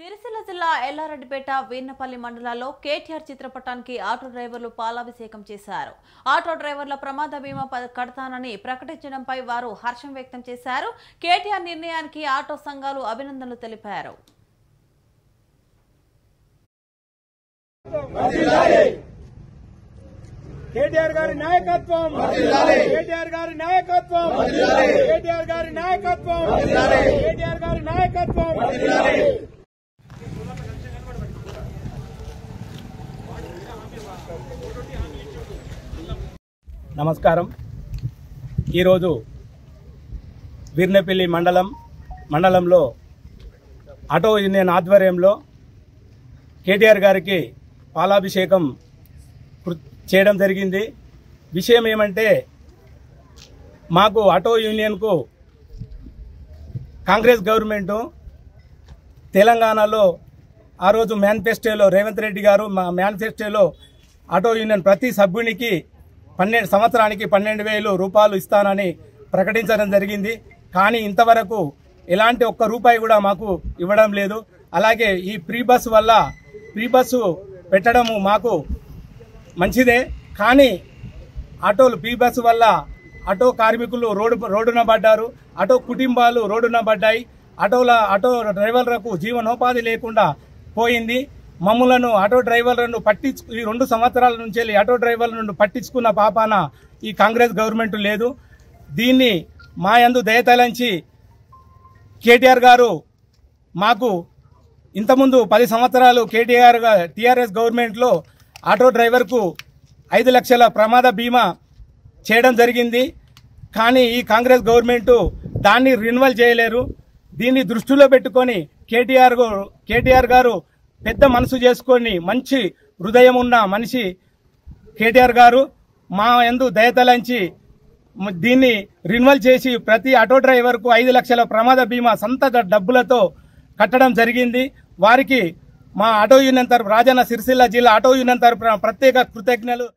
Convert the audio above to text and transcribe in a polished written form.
సిరిసిల్ల జిల్లా ఎల్లారెడ్డిపేట వీర్నపల్లి మండలాల్లో కేటీఆర్ చిత్రపటానికి ఆటో డ్రైవర్లు పాలాభిషేకం చేశారు. ఆటో డ్రైవర్ల ప్రమాద బీమా కడతానని ప్రకటించడంపై వారు హర్షం వ్యక్తం చేశారు. కేటీఆర్ నిర్ణయానికి ఆటో సంఘాలు అభినందనలు తెలిపారు. కేటీఆర్ గారి నాయకత్వం, కేటీఆర్ గారి నాయకత్వం, కేటీఆర్ గారి నాయకత్వం, కేటీఆర్ గారి నాయకత్వం. నమస్కారం. ఈరోజు వీర్నపల్లి మండలంలో ఆటో యూనియన్ ఆధ్వర్యంలో కేటీఆర్ గారికి పాలాభిషేకం చేయడం జరిగింది. విషయం ఏమంటే, మాకు ఆటో యూనియన్కు కాంగ్రెస్ గవర్నమెంటు తెలంగాణలో ఆ రోజు మేనిఫెస్టోలో రేవంత్ రెడ్డి గారు మా మేనిఫెస్టోలో ఆటో యూనియన్ ప్రతి సభ్యునికి సంవత్సరానికి 12,000 రూపాయలు ఇస్తానని ప్రకటించడం జరిగింది. కానీ ఇంతవరకు ఎలాంటి ఒక్క రూపాయి కూడా మాకు ఇవ్వడం లేదు. అలాగే ఈ ఫ్రీ బస్సు పెట్టడము మాకు మంచిదే. కానీ ఆటోలు ఫ్రీ బస్సు వల్ల ఆటో కార్మికులు రోడ్డున పడ్డారు, ఆటో కుటుంబాలు రోడ్డున పడ్డాయి, ఆటో డ్రైవర్లకు జీవనోపాధి లేకుండా పోయింది. మమ్ములను ఆటో డ్రైవర్లను ఈ 2 సంవత్సరాల నుంచి ఆటో డ్రైవర్లను పట్టించుకున్న పాపాన ఈ కాంగ్రెస్ గవర్నమెంట్ లేదు. దీన్ని మా యందు దయతలంచి కేటీఆర్ గారు మాకు ఇంతకుముందు 10 సంవత్సరాలు టీఆర్ఎస్ గవర్నమెంట్లో ఆటో డ్రైవర్కు 5 లక్షల ప్రమాద బీమా చేయడం జరిగింది. కానీ ఈ కాంగ్రెస్ గవర్నమెంటు దాన్ని రిన్యువల్ చేయలేరు. దీన్ని దృష్టిలో పెట్టుకొని కేటీఆర్ గారు పెద్ద మనసు చేసుకొని మంచి హృదయం ఉన్న మనిషి కేటీఆర్ గారు మా యందు దయతలంచి దీన్ని రిన్యువల్ చేసి ప్రతి ఆటో డ్రైవర్కు 5 లక్షల ప్రమాద బీమా సొంత డబ్బులతో కట్టడం జరిగింది. వారికి మా ఆటో యూనియన్ తరఫు రాజన్న సిరిసిల్ల జిల్లా ఆటో యూనియన్ తరఫున ప్రత్యేక కృతజ్ఞతలు.